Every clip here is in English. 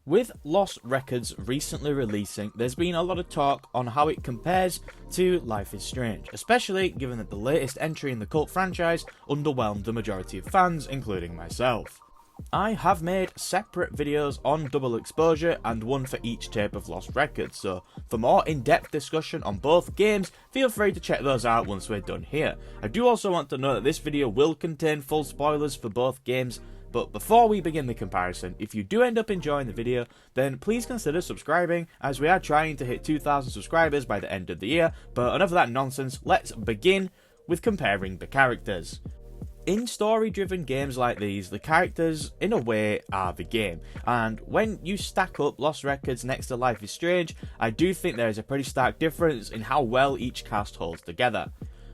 With Lost Records recently releasing, there's been a lot of talk on how it compares to Life is Strange, especially given that the latest entry in the cult franchise underwhelmed the majority of fans, including myself. I have made separate videos on Double Exposure and one for each tape of Lost Records, so for more in-depth discussion on both games, feel free to check those out once we're done here. I do also want to note that this video will contain full spoilers for both games, but before we begin the comparison, if you do end up enjoying the video, then please consider subscribing, as we are trying to hit 2,000 subscribers by the end of the year. But enough of that nonsense, let's begin with comparing the characters. In story-driven games like these, the characters, in a way, are the game, and when you stack up Lost Records next to Life is Strange, I do think there is a pretty stark difference in how well each cast holds together.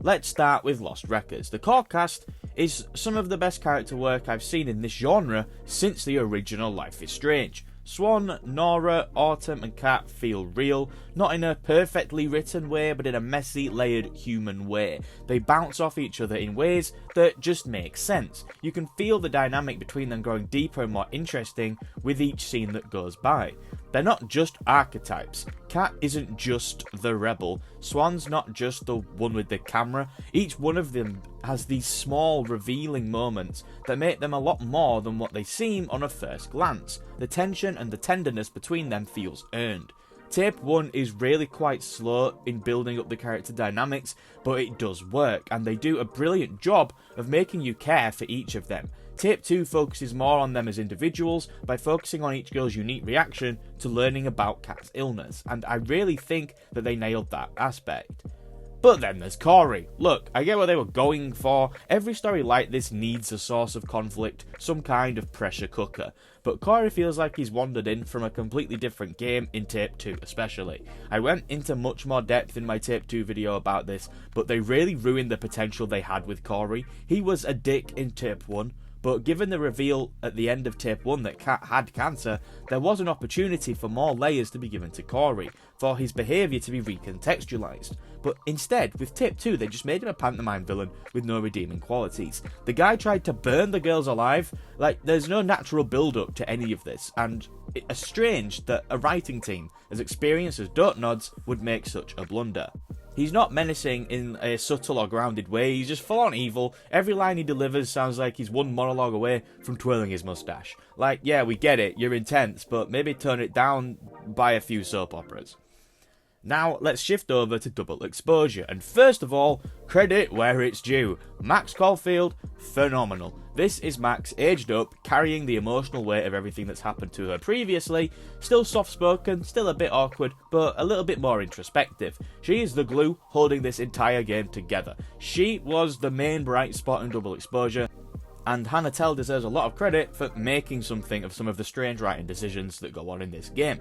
Let's start with Lost Records. The core cast is some of the best character work I've seen in this genre since the original Life is Strange. Swan, Nora, Autumn and Kat feel real, not in a perfectly written way, but in a messy, layered human way. They bounce off each other in ways that just make sense. You can feel the dynamic between them growing deeper and more interesting with each scene that goes by. They're not just archetypes. Kat isn't just the rebel. Swan's not just the one with the camera. Each one of them has these small, revealing moments that make them a lot more than what they seem on a first glance. The tension and the tenderness between them feels earned. Tape 1 is really quite slow in building up the character dynamics, but it does work, and they do a brilliant job of making you care for each of them. Tape 2 focuses more on them as individuals by focusing on each girl's unique reaction to learning about Kat's illness, and I really think that they nailed that aspect. But then there's Corey. Look, I get what they were going for. Every story like this needs a source of conflict, some kind of pressure cooker. But Corey feels like he's wandered in from a completely different game in Tape 2 especially. I went into much more depth in my Tape 2 video about this, but they really ruined the potential they had with Corey. He was a dick in Tape 1. But given the reveal at the end of Tape 1 that Kat had cancer, there was an opportunity for more layers to be given to Corey, for his behaviour to be recontextualised. But instead, with Tape 2, they just made him a pantomime villain with no redeeming qualities. The guy tried to burn the girls alive. Like, there's no natural build-up to any of this, and it's strange that a writing team as experienced as Dontnod's would make such a blunder. He's not menacing in a subtle or grounded way, he's just full-on evil. Every line he delivers sounds like he's one monologue away from twirling his moustache. Like, yeah, we get it, you're intense, but maybe turn it down by a few soap operas. Now, let's shift over to Double Exposure, and first of all, credit where it's due. Max Caulfield, phenomenal. This is Max aged up, carrying the emotional weight of everything that's happened to her previously, still soft-spoken, still a bit awkward, but a little bit more introspective. She is the glue holding this entire game together. She was the main bright spot in Double Exposure, and Hannah Tell deserves a lot of credit for making something of some of the strange writing decisions that go on in this game.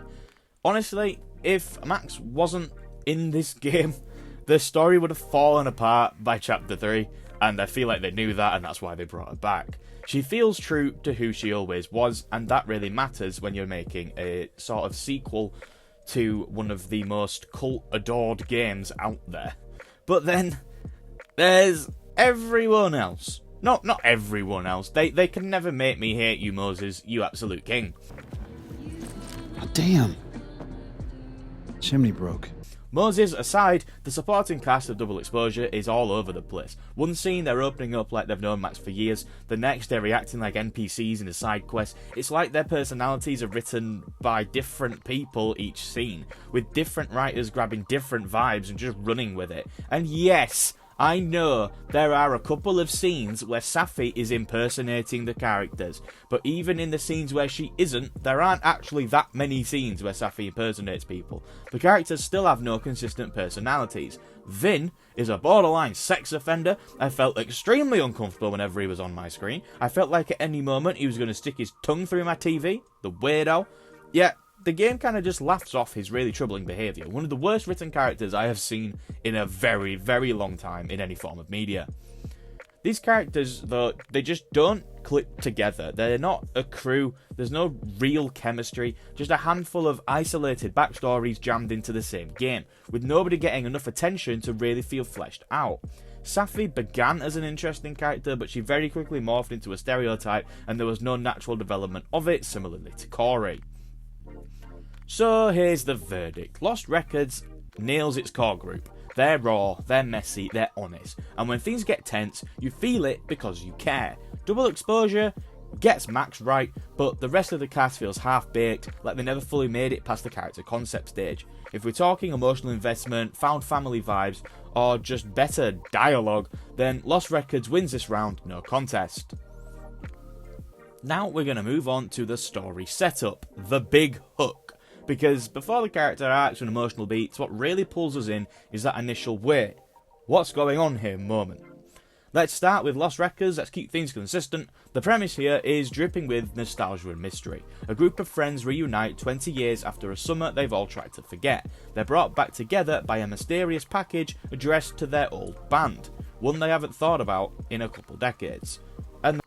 Honestly, if Max wasn't in this game, the story would have fallen apart by Chapter 3, and I feel like they knew that, and that's why they brought her back. She feels true to who she always was, and that really matters when you're making a sort of sequel to one of the most cult-adored games out there. But then, there's everyone else. Not everyone else. They can never make me hate you, Moses, you absolute king. Oh, damn. Chimney broke. Moses aside, the supporting cast of Double Exposure is all over the place. One scene they're opening up like they've known Max for years, the next they're reacting like NPCs in a side quest. It's like their personalities are written by different people each scene, with different writers grabbing different vibes and just running with it. And yes, I know there are a couple of scenes where Safi is impersonating the characters, but even in the scenes where she isn't, there aren't actually that many scenes where Safi impersonates people. The characters still have no consistent personalities. Vin is a borderline sex offender. I felt extremely uncomfortable whenever he was on my screen. I felt like at any moment he was going to stick his tongue through my TV. The weirdo. Yeah. The game kind of just laughs off his really troubling behaviour, one of the worst written characters I have seen in a very, very long time in any form of media. These characters, though, they just don't click together. They're not a crew, there's no real chemistry, just a handful of isolated backstories jammed into the same game, with nobody getting enough attention to really feel fleshed out. Safi began as an interesting character, but she very quickly morphed into a stereotype, and there was no natural development of it, similarly to Corey. So here's the verdict. Lost Records nails its core group. They're raw, they're messy, they're honest, and when things get tense, you feel it because you care. Double Exposure gets Max right, but the rest of the cast feels half-baked, like they never fully made it past the character concept stage. If we're talking emotional investment, found family vibes, or just better dialogue, then Lost Records wins this round, no contest. Now we're going to move on to the story setup, the big hook. Because before the character arcs and emotional beats, what really pulls us in is that initial wait, what's going on here moment. Let's start with Lost Records, let's keep things consistent. The premise here is dripping with nostalgia and mystery. A group of friends reunite 20 years after a summer they've all tried to forget. They're brought back together by a mysterious package addressed to their old band, one they haven't thought about in a couple decades. And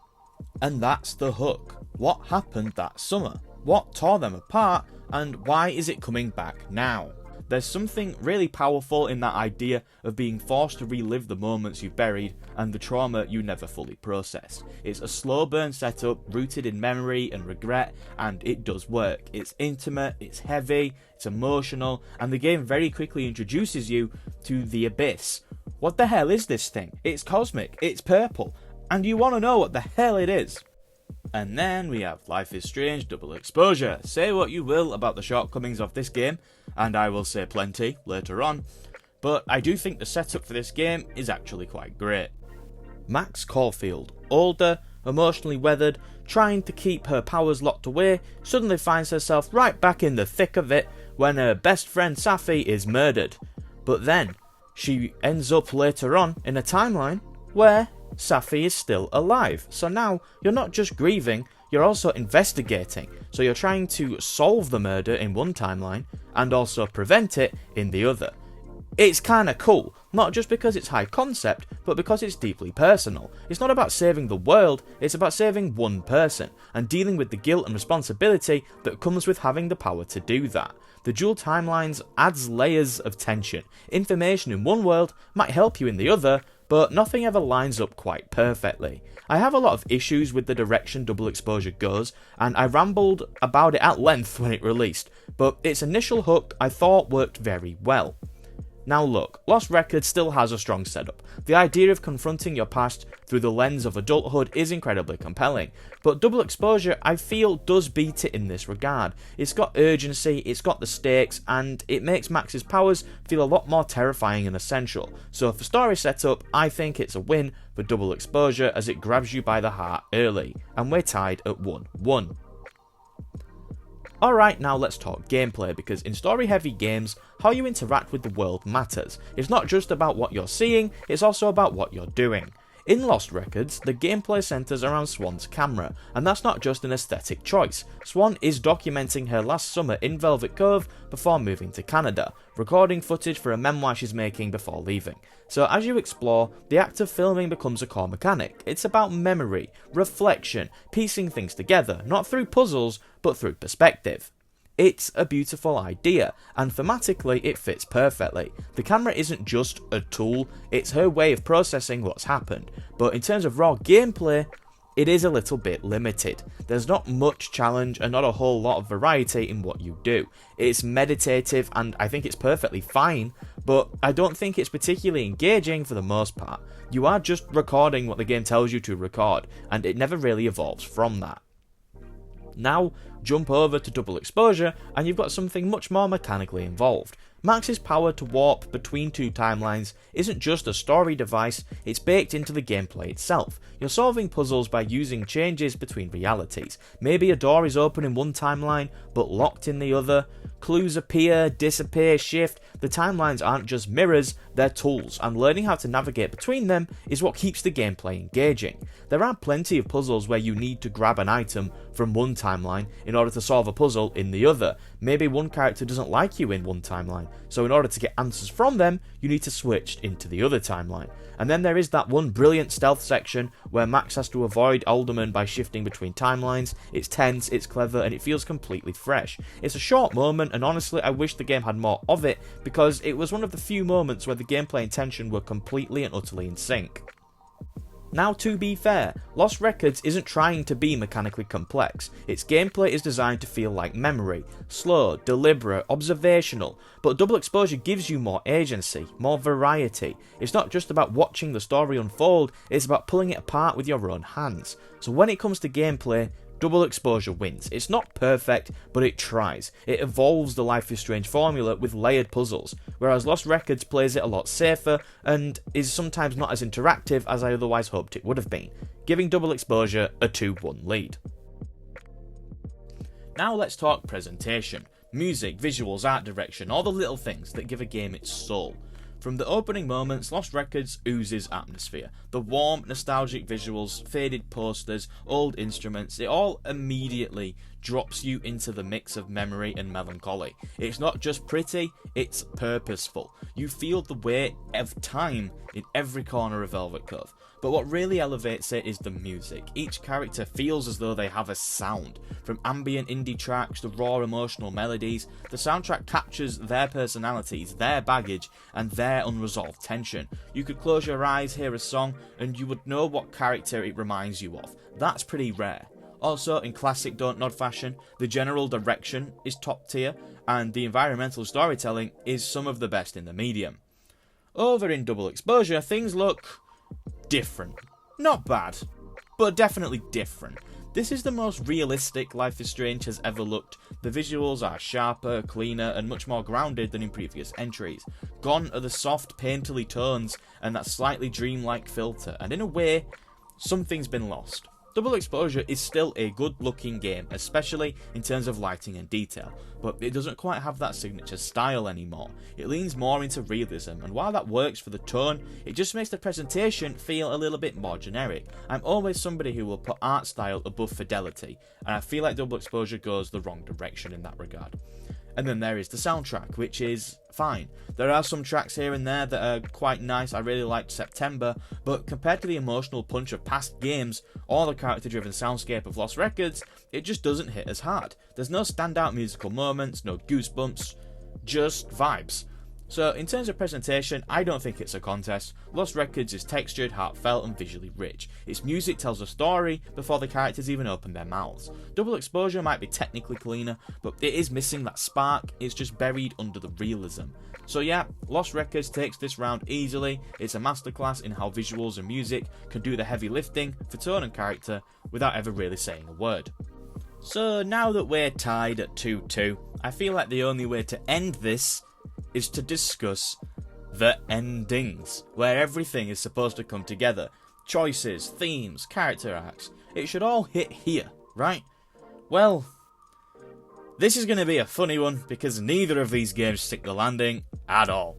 that's the hook. What happened that summer? What tore them apart? And why is it coming back now? There's something really powerful in that idea of being forced to relive the moments you've buried and the trauma you never fully processed. It's a slow burn setup rooted in memory and regret, and it does work. It's intimate, it's heavy, it's emotional, and the game very quickly introduces you to the abyss. What the hell is this thing? It's cosmic, it's purple, and you want to know what the hell it is. And then we have Life is Strange Double Exposure. Say what you will about the shortcomings of this game, and I will say plenty later on, but I do think the setup for this game is actually quite great. Max Caulfield, older, emotionally weathered, trying to keep her powers locked away, suddenly finds herself right back in the thick of it when her best friend Safi is murdered. But then, she ends up later on in a timeline where Safi is still alive. So now you're not just grieving, you're also investigating. So you're trying to solve the murder in one timeline and also prevent it in the other. It's kinda cool, not just because it's high concept, but because it's deeply personal. It's not about saving the world, it's about saving one person, and dealing with the guilt and responsibility that comes with having the power to do that. The dual timelines adds layers of tension. Information in one world might help you in the other, but nothing ever lines up quite perfectly. I have a lot of issues with the direction Double Exposure goes, and I rambled about it at length when it released, but its initial hook I thought worked very well. Now look, Lost Records still has a strong setup. The idea of confronting your past through the lens of adulthood is incredibly compelling, but Double Exposure I feel does beat it in this regard. It's got urgency, it's got the stakes, and it makes Max's powers feel a lot more terrifying and essential. So for story setup, I think it's a win for Double Exposure as it grabs you by the heart early, and we're tied at 1-1. Alright, now let's talk gameplay, because in story-heavy games, how you interact with the world matters. It's not just about what you're seeing, it's also about what you're doing. In Lost Records, the gameplay centres around Swan's camera, and that's not just an aesthetic choice. Swan is documenting her last summer in Velvet Cove before moving to Canada, recording footage for a memoir she's making before leaving. So as you explore, the act of filming becomes a core mechanic. It's about memory, reflection, piecing things together, not through puzzles, but through perspective. It's a beautiful idea, and thematically it fits perfectly. The camera isn't just a tool, it's her way of processing what's happened, but in terms of raw gameplay, it is a little bit limited. There's not much challenge and not a whole lot of variety in what you do. It's meditative and I think it's perfectly fine, but I don't think it's particularly engaging for the most part. You are just recording what the game tells you to record, and it never really evolves from that. Now, jump over to Double Exposure and you've got something much more mechanically involved. Max's power to warp between two timelines isn't just a story device, it's baked into the gameplay itself. You're solving puzzles by using changes between realities. Maybe a door is open in one timeline, but locked in the other. Clues appear, disappear, shift. The timelines aren't just mirrors, they're tools, and learning how to navigate between them is what keeps the gameplay engaging. There are plenty of puzzles where you need to grab an item from one timeline in order to solve a puzzle in the other. Maybe one character doesn't like you in one timeline, so in order to get answers from them, you need to switch into the other timeline. And then there is that one brilliant stealth section where Max has to avoid Alderman by shifting between timelines. It's tense, it's clever, and it feels completely fresh. It's a short moment, and honestly I wish the game had more of it, because it was one of the few moments where the gameplay and tension were completely and utterly in sync. Now, to be fair, Lost Records isn't trying to be mechanically complex. Its gameplay is designed to feel like memory, slow, deliberate, observational, but Double Exposure gives you more agency, more variety. It's not just about watching the story unfold, it's about pulling it apart with your own hands. So when it comes to gameplay, Double Exposure wins. It's not perfect, but it tries. It evolves the Life is Strange formula with layered puzzles, whereas Lost Records plays it a lot safer and is sometimes not as interactive as I otherwise hoped it would have been, giving Double Exposure a 2-1 lead. Now let's talk presentation. Music, visuals, art direction, all the little things that give a game its soul. From the opening moments, Lost Records oozes atmosphere. The warm, nostalgic visuals, faded posters, old instruments, it all immediately drops you into the mix of memory and melancholy. It's not just pretty, it's purposeful. You feel the weight of time in every corner of Velvet Cove. But what really elevates it is the music. Each character feels as though they have a sound. From ambient indie tracks to raw emotional melodies, the soundtrack captures their personalities, their baggage, and their unresolved tension. You could close your eyes, hear a song, and you would know what character it reminds you of. That's pretty rare. Also, in classic Dontnod fashion, the general direction is top tier, and the environmental storytelling is some of the best in the medium. Over in Double Exposure, things look different. Not bad, but definitely different. This is the most realistic Life is Strange has ever looked. The visuals are sharper, cleaner, and much more grounded than in previous entries. Gone are the soft, painterly tones and that slightly dreamlike filter, and in a way, something's been lost. Double Exposure is still a good-looking game, especially in terms of lighting and detail, but it doesn't quite have that signature style anymore. It leans more into realism, and while that works for the tone, it just makes the presentation feel a little bit more generic. I'm always somebody who will put art style above fidelity, and I feel like Double Exposure goes the wrong direction in that regard. And then there is the soundtrack, which is fine. There are some tracks here and there that are quite nice. I really liked September, but compared to the emotional punch of past games or the character-driven soundscape of Lost Records, it just doesn't hit as hard. There's no standout musical moments, no goosebumps, just vibes. So in terms of presentation, I don't think it's a contest. Lost Records is textured, heartfelt, and visually rich. Its music tells a story before the characters even open their mouths. Double Exposure might be technically cleaner, but it is missing that spark. It's just buried under the realism. So yeah, Lost Records takes this round easily. It's a masterclass in how visuals and music can do the heavy lifting for tone and character without ever really saying a word. So now that we're tied at 2-2, I feel like the only way to end this is to discuss the endings, where everything is supposed to come together. Choices, themes, character arcs. It should all hit here, right? Well, this is going to be a funny one because neither of these games stick the landing at all.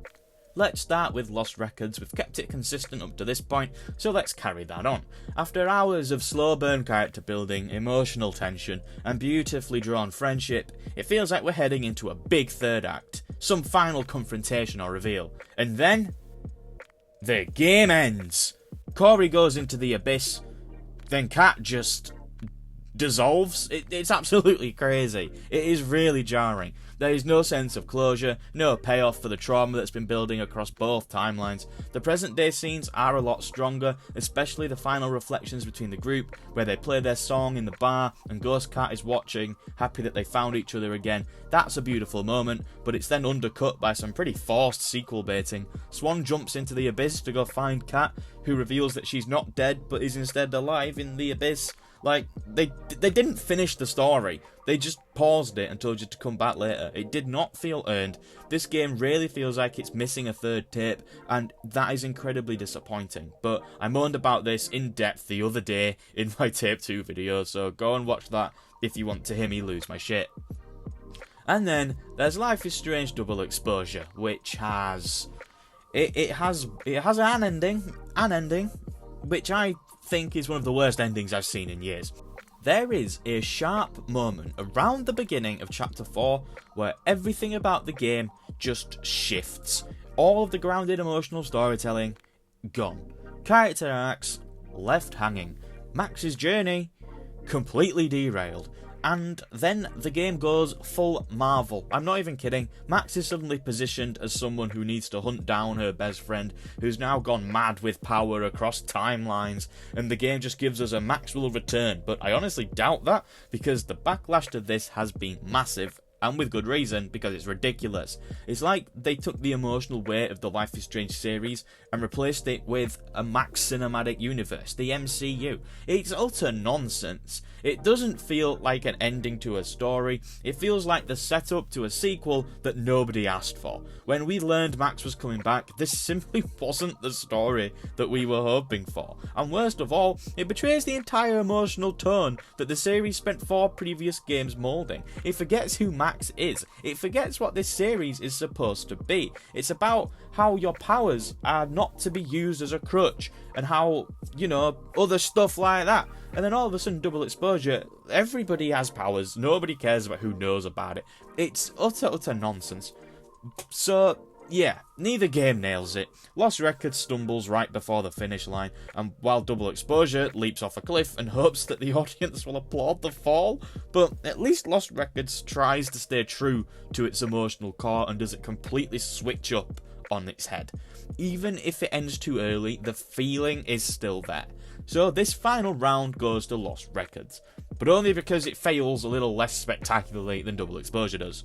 Let's start with Lost Records. We've kept it consistent up to this point, so let's carry that on. After hours of slow burn character building, emotional tension, and beautifully drawn friendship, it feels like we're heading into a big third act, some final confrontation or reveal, and then the game ends. Corey goes into the abyss, then Kat just dissolves. It's absolutely crazy. It is really jarring. There is no sense of closure, no payoff for the trauma that's been building across both timelines. The present day scenes are a lot stronger, especially the final reflections between the group, where they play their song in the bar and Ghost Cat is watching, happy that they found each other again. That's a beautiful moment, but it's then undercut by some pretty forced sequel baiting. Swan jumps into the abyss to go find Kat, who reveals that she's not dead but is instead alive in the abyss. Like, they didn't finish the story. They just paused it and told you to come back later. It did not feel earned. This game really feels like it's missing a third tape, and that is incredibly disappointing. But I moaned about this in depth the other day in my Tape 2 video, so go and watch that if you want to hear me lose my shit. And then there's Life is Strange Double Exposure, which has... It has an ending, which I think is one of the worst endings I've seen in years. There is a sharp moment around the beginning of Chapter 4 where everything about the game just shifts. All of the grounded emotional storytelling, gone. Character arcs, left hanging. Max's journey, completely derailed. And then the game goes full Marvel. I'm not even kidding. Max is suddenly positioned as someone who needs to hunt down her best friend, who's now gone mad with power across timelines, and the game just gives us a Max will return, but I honestly doubt that, because the backlash to this has been massive. And with good reason, because it's ridiculous. It's like they took the emotional weight of the Life is Strange series and replaced it with a Max Cinematic Universe, the MCU. It's utter nonsense. It doesn't feel like an ending to a story, it feels like the setup to a sequel that nobody asked for. When we learned Max was coming back, this simply wasn't the story that we were hoping for. And worst of all, it betrays the entire emotional tone that the series spent 4 previous games moulding. It forgets who Max is. It forgets what this series is supposed to be. It's about how your powers are not to be used as a crutch, and how, you know, other stuff like that. And then all of a sudden, double exposure, everybody has powers, nobody cares about who knows about it. It's utter nonsense. So, yeah, neither game nails it. Lost Records stumbles right before the finish line, and while Double Exposure leaps off a cliff and hopes that the audience will applaud the fall, but at least Lost Records tries to stay true to its emotional core and doesn't completely switch up on its head. Even if it ends too early, the feeling is still there. So this final round goes to Lost Records, but only because it fails a little less spectacularly than Double Exposure does.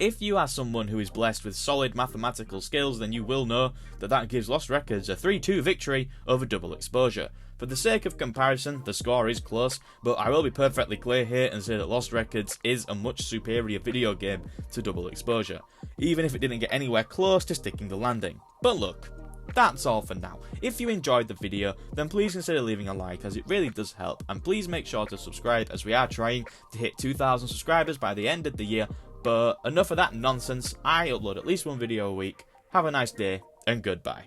If you are someone who is blessed with solid mathematical skills, then you will know that that gives Lost Records a 3-2 victory over Double Exposure. For the sake of comparison, the score is close, but I will be perfectly clear here and say that Lost Records is a much superior video game to Double Exposure, even if it didn't get anywhere close to sticking the landing. But look, that's all for now. If you enjoyed the video, then please consider leaving a like, as it really does help, and please make sure to subscribe, as we are trying to hit 2,000 subscribers by the end of the year. But enough of that nonsense, I upload at least 1 video a week. Have a nice day, and goodbye.